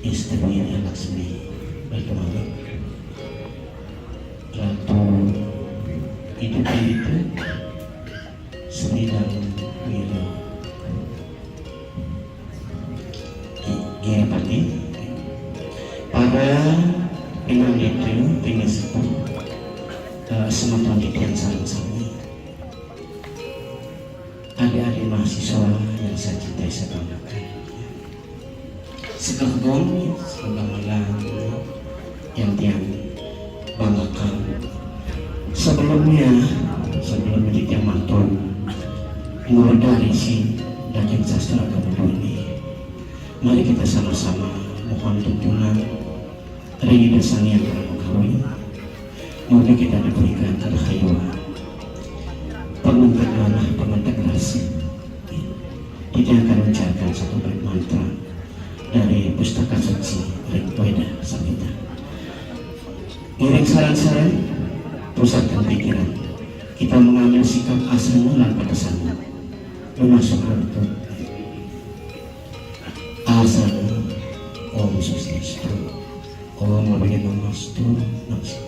istri anak seni bagaimana ratu hidup itu seni dan wira berarti para penang itu pengen semua pendidikan sama-sama adik-adik mahasiswa yang saya cintai saya banggakan sekarang malam yang dia banggakan sebelum menjadi mantan mulai dari si daging sastra kemudian ini mari kita sama-sama mohon tuntunan ringi dasar yang kami mungkin kita diberikan kekhayuan pengintegrasi tidak akan mencairkan satu bait mantra dari pustaka suci Rig-Veda Samhita. Iring saran-saran pusatkan pikiran kita mengambil sikap asana dan pada sana termasuk lutut asana Om Swastiastu Om Abhaya Namastu Namastu.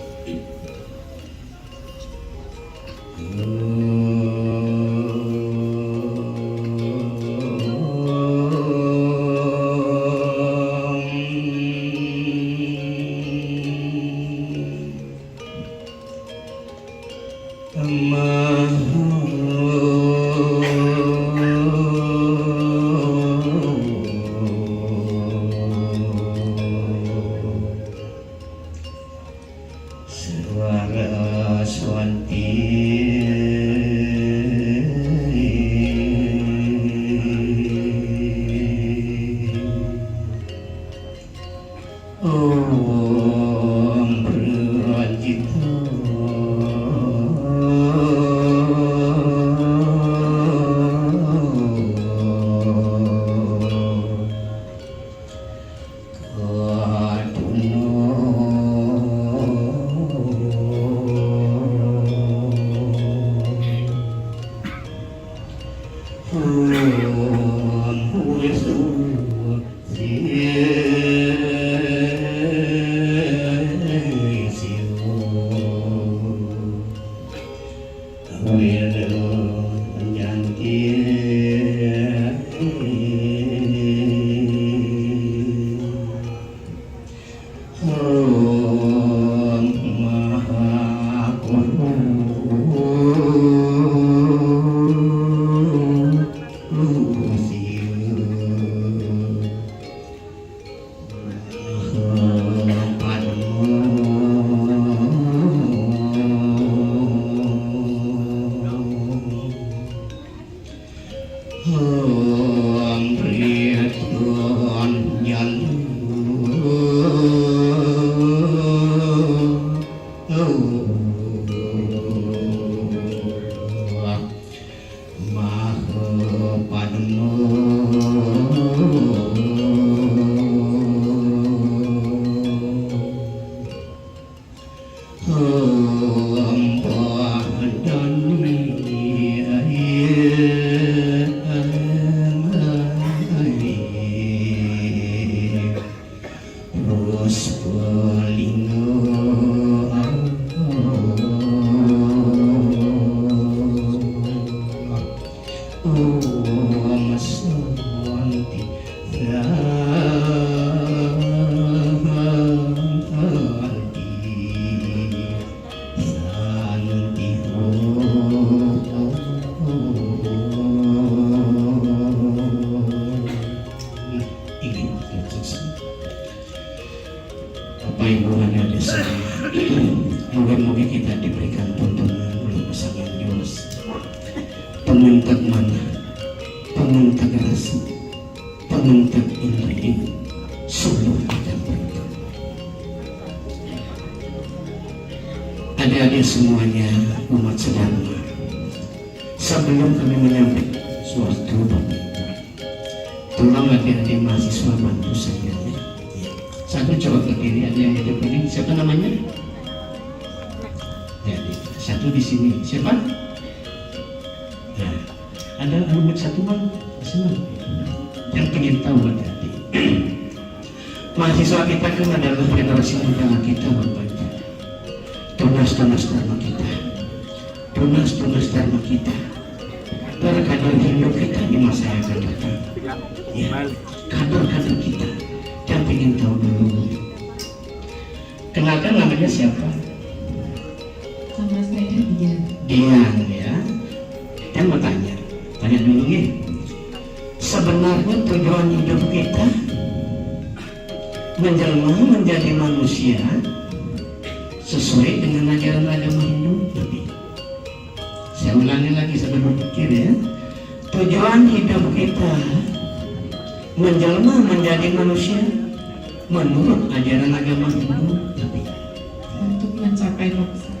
Moga-moga kita diberikan tuntunan oleh pasangan Yunus penuntak mana, penuntak rasa, penuntak indri suluh dan berita. Adik-adik semuanya umat sedama, sebelum kami menyampaikan suatu pemerintahan, tolong adik-adik mahasiswa bantu saya. Satu coba berdiri, ada yang hidup ini. Siapa namanya? Ya, satu di sini. Siapa? Nah, ada nomor satu bang. Yang pengen tahu hati-hati. mahasiswa kita kan adalah generasi muda kita, Bapak Ibu. Tunas-tunas dharma kita, tunas-tunas dharma kita, kader hidup kita di masa yang akan datang. Ya, kader-kader kita yang ingin tahu dulu. Kenalkan namanya siapa? Sama saya Dian. Dian ya. Dan mau tanya dulu ya. Sebenarnya tujuan hidup kita menjelma menjadi manusia sesuai dengan ajaran agama Hindu. Saya ulangi lagi sambil berpikir ya. Tujuan hidup kita menjelma menjadi manusia menurut ajaran agama Hindu Untuk mencapai moksa.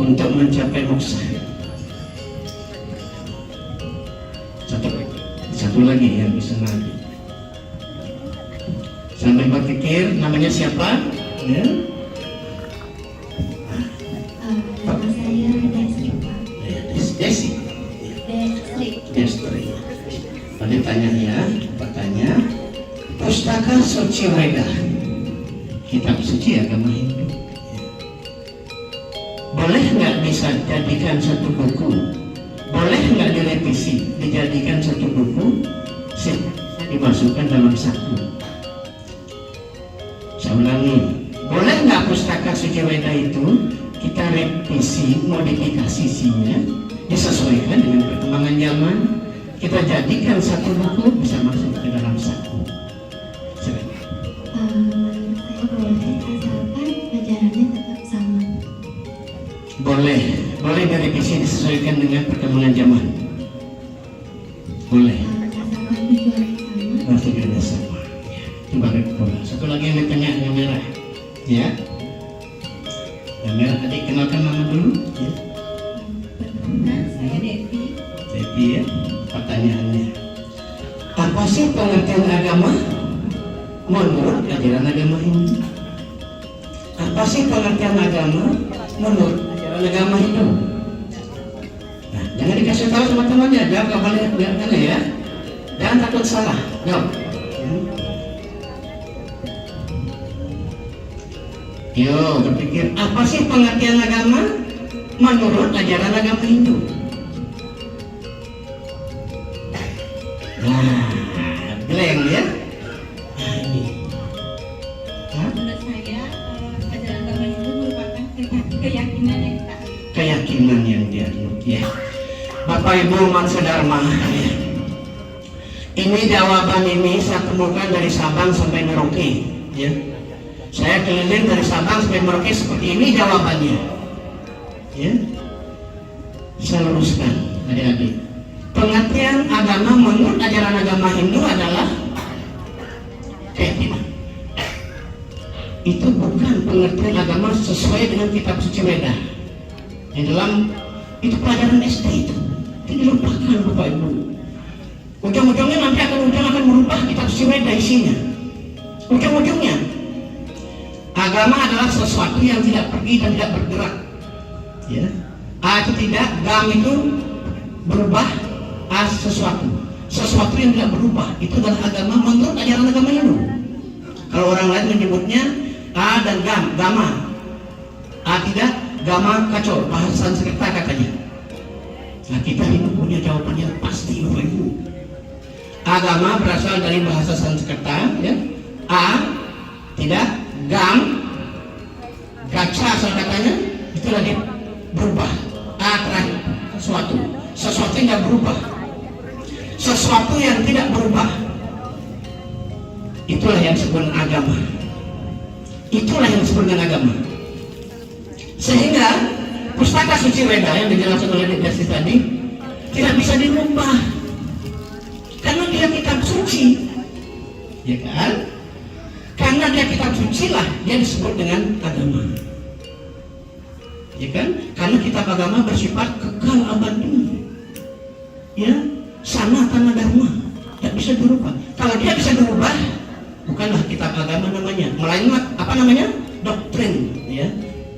Untuk mencapai moksa. Satu lagi yang bisa lagi. Sambil berpikir namanya siapa? Ya. Nama saya Destri, Pak. Desi. Destri. Tadi tanya ya, bertanya. Pustaka Suci Weda, kitab suci agama Hindu. Boleh nggak bisa jadikan satu buku? Boleh nggak direvisi, dijadikan satu buku, dimasukkan dalam saku? Saya ulangi, boleh nggak pustaka Suci Weda itu kita revisi, modifikasi isinya, disesuaikan dengan perkembangan zaman, kita jadikan satu buku bisa masuk ke dalam saku? Saya boleh, asalkan ajarannya tetap sama. Boleh direvisi disesuaikan dengan perkembangan zaman. Boleh. Asalkan tujuannya sama. Tujuannya sama. Coba bola. Satu lagi yang ditanya yang merah. Ya. Yang merah tadi kenalkan nama dulu. Ya. Saya Devi. Devi ya. Pertanyaannya. Apa sih pengertian agama menurut ajaran agama Hindu? Apa sih pengertian agama menurut ajaran agama Hindu? Nah, jangan dikasih tahu sama temannya, jawab kabarnya ya. Jangan takut salah, jawab. Yo, berpikir apa sih pengertian agama menurut ajaran agama Hindu? Nah, blank ya. Nah, ini. Menurut saya, ajaran agama itu merupakan keyakinan yang tak. Keyakinan yang dianut ya. Bapak Ibu Mansa Dharma ya. Ini jawaban ini saya temukan dari Sabang sampai Merauke ya. Saya keliling dari Sabang sampai Merauke seperti ini jawabannya ya. Saya luruskan adik-adik. Pengertian agama menurut ajaran agama Hindu adalah keyakinan. Itu bukan pengertian agama sesuai dengan kitab suci Weda. Di dalam itu pelajaran SD itu dilupakan Bapak Ibu. Ujung-ujungnya nanti akan merubah kitab suci Weda isinya. Ujung-ujungnya agama adalah sesuatu yang tidak pergi dan tidak bergerak. Ya. Atau tidak, gam itu berubah. Sesuatu yang tidak berubah itu adalah agama menurut ajaran agama Hindu. Kalau orang lain menyebutnya A dan Gama. A tidak, Gama kacau, bahasa Sanskerta katanya. Nah, kita Hindu punya jawabannya pasti Bapak Ibu. Agama berasal dari bahasa Sanskerta ya. A tidak, Gam kaca asal katanya itu lagi berubah. A terakhir sesuatu yang tidak berubah. Sesuatu yang tidak berubah, itulah yang disebut dengan agama. Itulah yang disebut dengan agama. Sehingga pustaka suci Weda yang dijelaskan oleh Desi tadi tidak bisa dirubah karena dia kitab suci, ya kan? Karena dia kitab suci lah dia disebut dengan agama, ya kan? Karena kitab agama bersifat kekal abadi, ya. Sana tanah dharma tidak bisa dirubah. Kalau dia bisa dirubah, bukanlah kitab agama namanya, melainkan apa namanya? Doktrin, ya.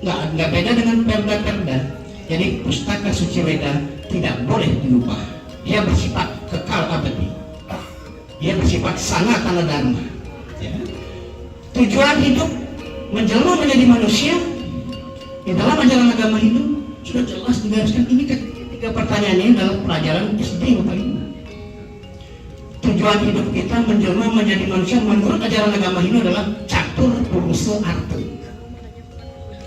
Nggak beda dengan perda-perda. Jadi pustaka suci Weda tidak boleh dirubah. Dia bersifat kekal abadi. Dia bersifat sana tanda dharma. Ya. Tujuan hidup menjelma menjadi manusia di dalam ajaran agama Hindu sudah jelas digariskan. Ini ketiga pertanyaan ini dalam pelajaran SD Bapak Ibu. Tujuan hidup kita menjelma menjadi manusia menurut ajaran agama Hindu adalah catur purusa arta.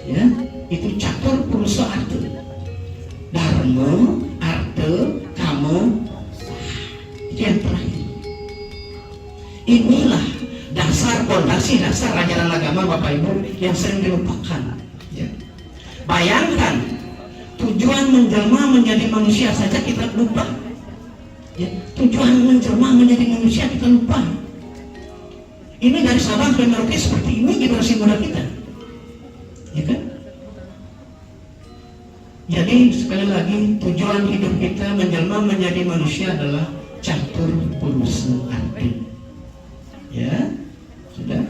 Ya, itu catur purusa arta. Dharma, arta, kama, itu yang terakhir. Inilah dasar pondasi dasar ajaran agama Bapak Ibu yang sering dilupakan. Ya. Bayangkan tujuan menjelma menjadi manusia saja kita lupa. Ya. Tujuan menjelma menjadi manusia kita lupa. Ini dari Sabang sampai Merauke seperti ini generasi muda kita. Ya kan? Jadi sekali lagi tujuan hidup kita menjelma menjadi manusia adalah catur purusa arti. Ya, sudah.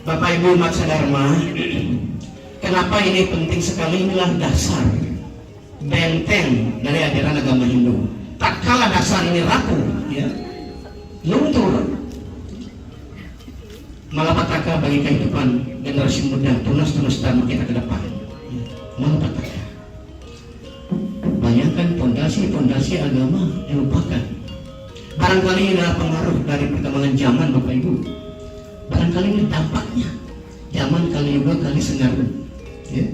Bapak Ibu umat sadharma, kenapa ini penting sekali? Inilah dasar benteng dari ajaran agama Hindu. Tak kala dasar ini rapuh, ya, luntur, malapetaka bagi kehidupan generasi muda tunas-tunas dharma kita ke depan. Ya, malapetaka. Bayangkan pondasi agama dilupakan. Barangkali ini adalah pengaruh dari perkembangan zaman Bapak Ibu. Barangkali ini dampaknya zaman Kaliuga kali Sengaru. Ya.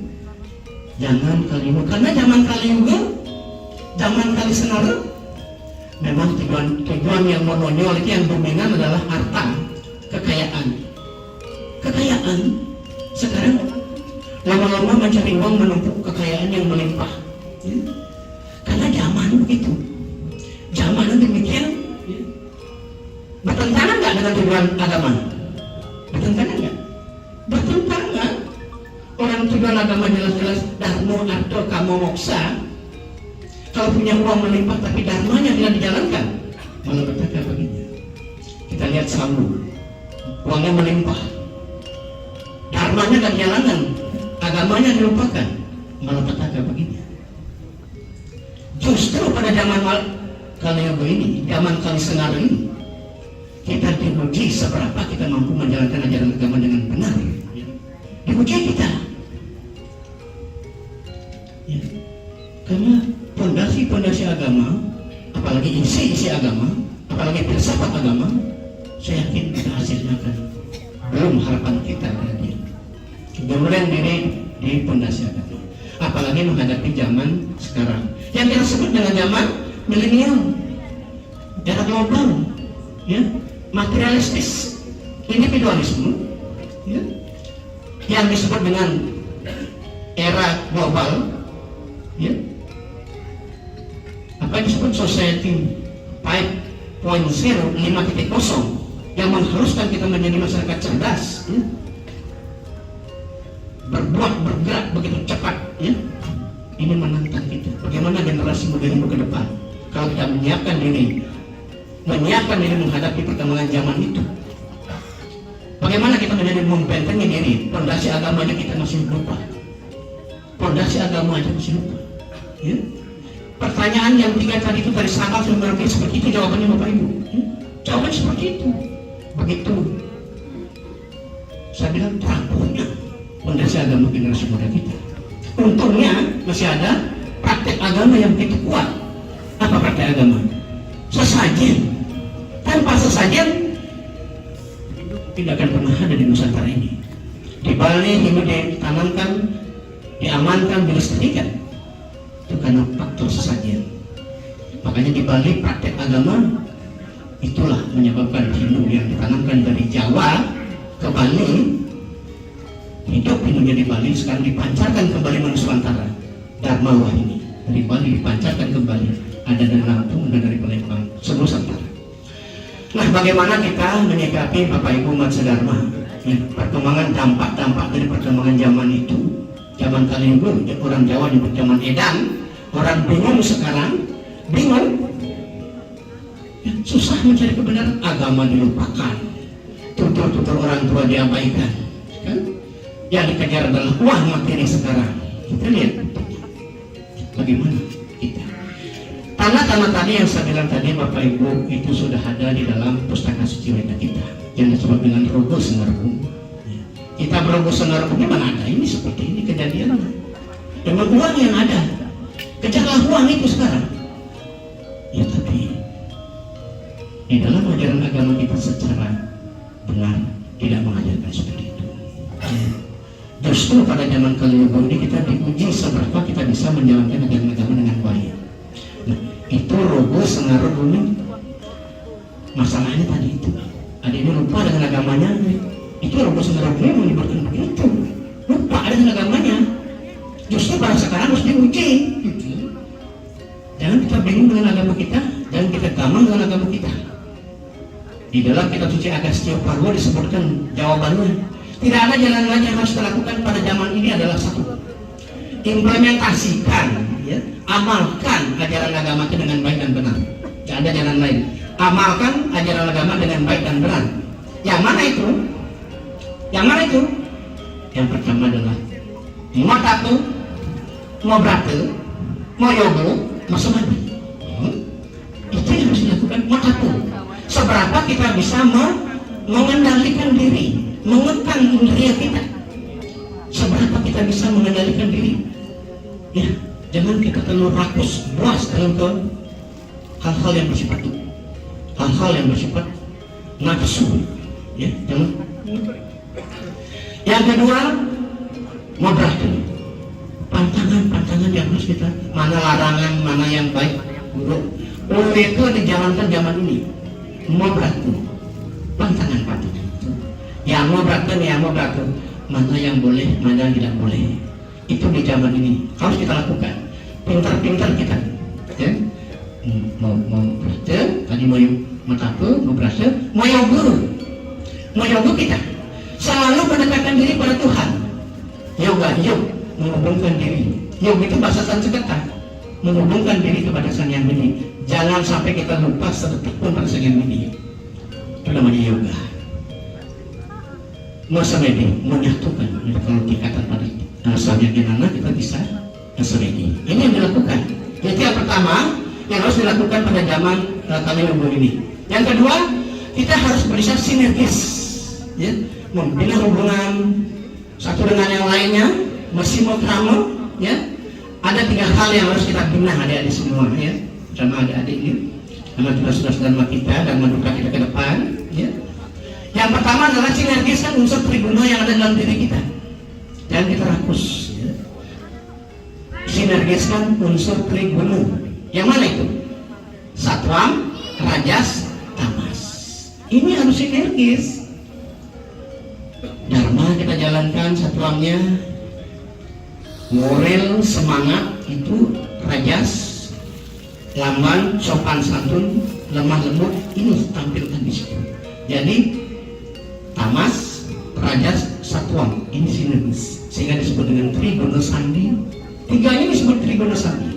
Zaman Kaliuga, karena zaman Kaliuga, zaman kali Sengaru, memang tujuan yang menonjol itu yang dominan adalah harta, kekayaan. Kekayaan sekarang lama-lama mencari uang menumpuk kekayaan yang melimpah. Ya. Karena zaman begitu. Zaman demikian. Bertentangan nggak dengan tujuan agama? Bertentangan nggak? Bertentangan. Orang tujuan agama jelas-jelas dharma, arta, kama, moksa. Kalau punya uang melimpah tapi dharmanya tidak dijalankan, malah bertaka begini. Kita lihat Sambu, uangnya melimpah, dharmanya tidak dijalankan, agamanya dilupakan, malah bertaka begini. Justru pada zaman Kaliuga ini, zaman Kali Sengaru ini, kita diuji seberapa kita mampu menjalankan ajaran agama dengan benar. Diuji kita. Ya. Karena pondasi agama, apalagi isi agama, apalagi filsafat agama, saya yakin kita hasilnya akan belum harapan kita pada dia. Kemudian diri di pondasi agama, apalagi menghadapi zaman sekarang yang kita sebut dengan zaman milenial, era global, ya, materialistis, individualisme, ya, yang disebut dengan era global, ya, apa yang disebut society 5.0, 5.0, yang mengharuskan kita menjadi masyarakat cerdas, ya, bergerak begitu cepat, ya. Ini menantang kita. Bagaimana generasi muda ini ke depan? Kalau kita menyiapkan diri menghadapi perkembangan zaman itu, bagaimana kita menjadi membentengi diri? Pondasi agamanya kita masih lupa. Pondasi agama aja masih lupa. Ya? Pertanyaan yang 3 tadi itu dari Sabang sampai Merauke seperti itu jawabannya Bapak Ibu. Ya? Jawabannya seperti itu. Begitu. Saya bilang rapuhnya pondasi agama generasi muda kita. Untungnya masih ada praktek agama yang begitu kuat. Apa praktek agama? Sesajen. Tanpa sesajen tidak akan pernah ada di Nusantara ini. Di Bali Hindu ditanamkan, diamankan, dilestarikan. Itu karena faktor sesajen. Makanya di Bali praktek agama itulah menyebabkan Hindu yang ditanamkan dari Jawa ke Bali, hidup Hindunya di Bali sekarang dipancarkan kembali ke Nusantara. Dharma Wahini dari Bali dipancarkan kembali, ada dari Lampung, ada dari Palembang, seluruh Nusantara. Nah, bagaimana kita menyikapi Bapak Ibu umat sadharma, ya, perkembangan dampak dari perkembangan zaman itu, zaman Kaliuga, orang Jawa nyebut zaman edan, orang bingung sekarang, bingung, ya, susah mencari kebenaran, agama dilupakan, tutur-tutur orang tua diabaikan, kan? Yang dikejar adalah uang materi sekarang. Kita lihat bagaimana kita Tanda-tanda tadi yang saya bilang tadi Bapak Ibu itu sudah ada di dalam pustaka suci Weda kita yang disebut dengan Rogo Sengarpung. Kita berogo Sengarpung memang ada ini seperti ini kejadian. Dengan uang yang ada, kejarlah uang itu sekarang. Ya tapi di dalam ajaran agama kita secara benar tidak mengajarkan seperti itu. Justru pada zaman Kaliyogo ini kita diuji seberapa kita bisa menjalankan ajaran agama dengan baik. Nah, itu Rogo Sengarpung. Masalahnya tadi itu, ada ini lupa dengan agamanya. Itu Rogo Sengarpung yang menyebutkan begitu. Lupa dengan agamanya. Justru pada sekarang harus diuji. Jangan kita bingung dengan agama kita, jangan kita gampang dengan agama kita. Di dalam kitab suci Agastya Parwa disebutkan jawabannya. Tidak ada jalan lain yang harus dilakukan pada zaman ini adalah satu. Implementasikan, ya, amalkan ajaran agama itu dengan baik dan benar. Tidak ada jalan lain. Amalkan ajaran agama dengan baik dan benar. Yang mana itu? Yang mana itu? Yang pertama adalah mau tato, mau brate, mau yoga, mau samadhi. Itu yang harus dilakukan. Mau tato. Seberapa kita bisa mengendalikan diri, mengekang indera kita. Seberapa kita bisa mengendalikan diri. Ya, jangan kita terlalu rakus, buas dalam hal-hal yang bersifat itu. Hal-hal yang bersifat nafsu. Ya, jangan. Yang kedua, ngobrol. Pantangan-pantangan yang harus kita, mana larangan, mana yang baik, buruk. Itu dijalankan zaman ini. Ngobrol. Pantangan-pantangan. Yang ngobrol. Mana yang boleh, mana yang tidak boleh. Itu di zaman ini harus kita lakukan. Pintar-pintar kita. Ya? Mau berhasil, tadi mau tato, mau berhasil, mau yoga kita. Selalu mendekatkan diri pada Tuhan. Yoga, menghubungkan diri. Yoga itu bahasa Sanskerta, menghubungkan diri kepada Sang Yang Widi. Jangan sampai kita lupa sedetik pun pada Sang Yang Widi. Itu namanya yoga. Nasamedi, menyatukan. Kalau dikatakan pada asalnya gimana kita bisa nasamedi. Ini yang dilakukan. Jadi yang pertama yang harus dilakukan pada zaman Kaliyogo ini. Yang kedua, kita harus berusaha sinergis. Ya, membina hubungan satu dengan yang lainnya, Masimokramo, ya. Ada 3 hal yang harus kita bina adik-adik semua, ya, sama adik-adik ini, sama juga saudara-saudara kita dan menduka kita ke depan, ya. Yang pertama adalah sinergiskan unsur triguna yang ada dalam diri kita, dan kita rakus, ya. Sinergiskan unsur triguna. Yang mana itu? Satwam, Rajas, Tamas. Ini harus sinergis. Dharma kita jalankan satwamnya, moral semangat itu Rajas, lamban sopan santun, lemah lembut, ini tampilkan di situ. Jadi Tamas, Rajas, Satwam ini sinergis sehingga disebut dengan Triguna Sandi. 3 ini disebut Triguna Sandi.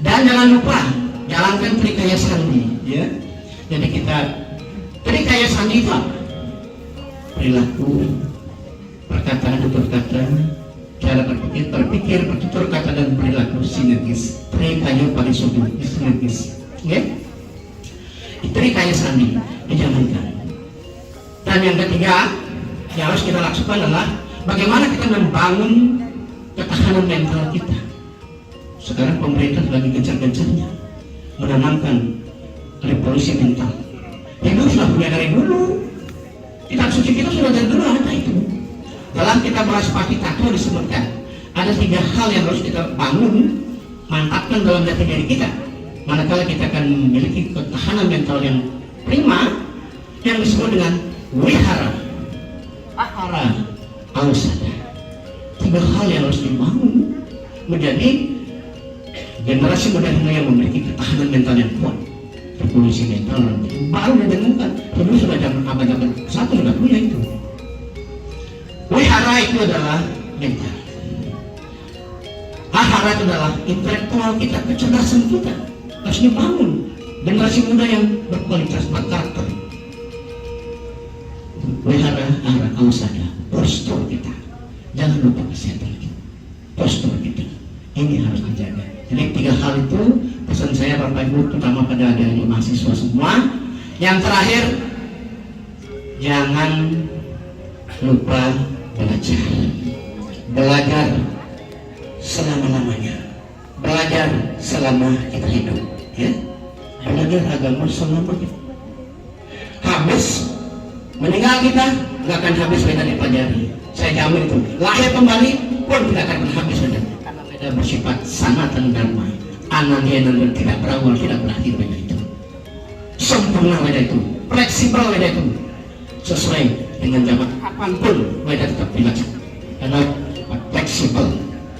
Dan jangan lupa jalankan Trikaya Sandi, ya. Jadi kita Trikaya Sandi itu apa? Perilaku, perkataan, tutur kata, cara berpikir, bertutur kata dan perilaku sinergis. Trikaya Parisuddhi sinergis, ya. Trikaya Sandi dijalankan. Dan yang ketiga yang harus kita lakukan adalah bagaimana kita membangun ketahanan mental kita. Sekarang pemerintah lagi gencar-gencarnya menanamkan revolusi mental. Itu sudah punya dari dulu. Kitab suci kita sudah dari dulu ada itu. Dalam kitab Balaspati Tattva disebutkan ada 3 hal yang harus kita bangun, mantapkan dalam jati diri kita. Manakala kita akan memiliki ketahanan mental yang prima, yang disebut dengan wihara, ahara, ausada. 3 hal yang harus dibangun menjadi generasi muda yang memiliki ketahanan mental yang kuat. Revolusi mental baru ditemukan. Dulu sudah zaman abad-abad 1 sudah punya itu. Wihara itu adalah mental. Ahara itu adalah intelektual kita, kecerdasan kita harus dibangun. Generasi muda yang berkualitas, berkarakter. Wihara, ahara, ausada, postur kita. Jangan lupa kesehatan kita. Postur kita. Ini harus dijaga. Jadi 3 hal itu pesan saya siswa semua. Yang terakhir, jangan lupa belajar. Belajar selama-lamanya. Belajar selama kita hidup, ya. Belajar agama selama kita. Habis meninggal kita nggak akan habis kita dipelajari. Saya jamin itu. Lahir kembali pun tidak akan habis kita. Karena kita bersifat sanatan dharma. Anandiyana dan tidak berawal, tidak berakhir beda itu. Sempurna beda itu. Fleksibel beda itu. Sesuai dengan zaman kapanpun beda tetap dibaca. Karena fleksibel.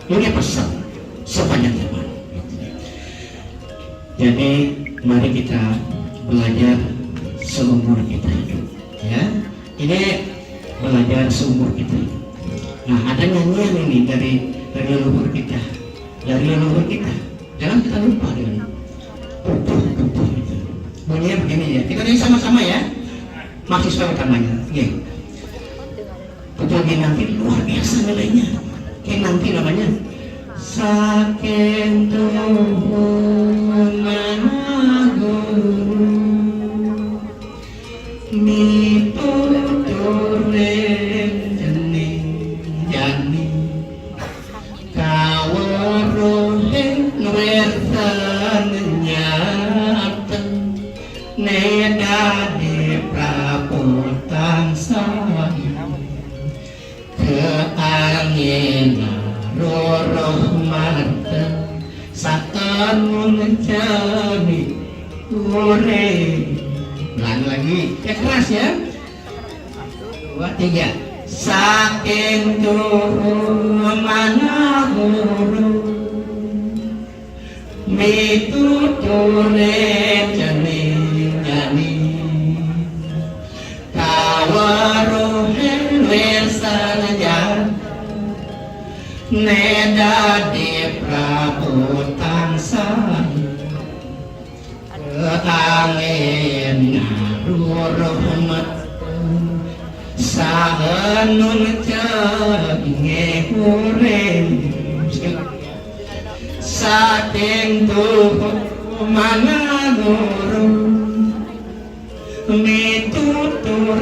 Ini pesan sepanjang zaman. Jadi mari kita belajar seumur kita hidup, ya. Ini belajar seumur kita hidup. Nah, ada nyanyian ini dari leluhur kita, jangan kita lupa dengan pupuh itu. Bunyinya begini ya, kita nyanyi sama-sama ya, mahasiswa utamanya. Ya. Pupuh nanti luar biasa nilainya. Kayak nanti namanya Saken Tuhun Managuru Mituturen Jening Jani Kawarohen Wertan Nyata Nedade Praputan Sahi Keangina Roroh Marta Satan Mencari Ure. Ulang lagi, ya keras ya. 1, 2, 3. Saking turun mana guru mituturen jening jani kawaruhen wersanajan neda di praputan sahi ketangin ngaruh sahenun cengi huren saking tuh mana guru mituturen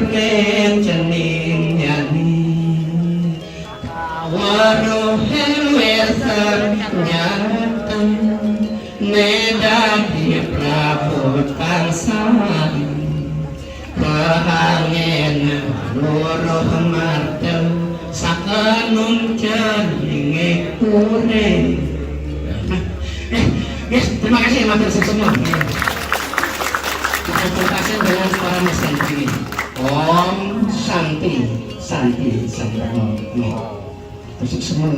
jening jani kawaruhen wersanajan neda di praputan sahi keangin luruh martel sakenung ceninge ure. Yes, terima kasih matur semua. Kita terima dengan suara mesin ini. Om Santi Santi Santi. Terus semua.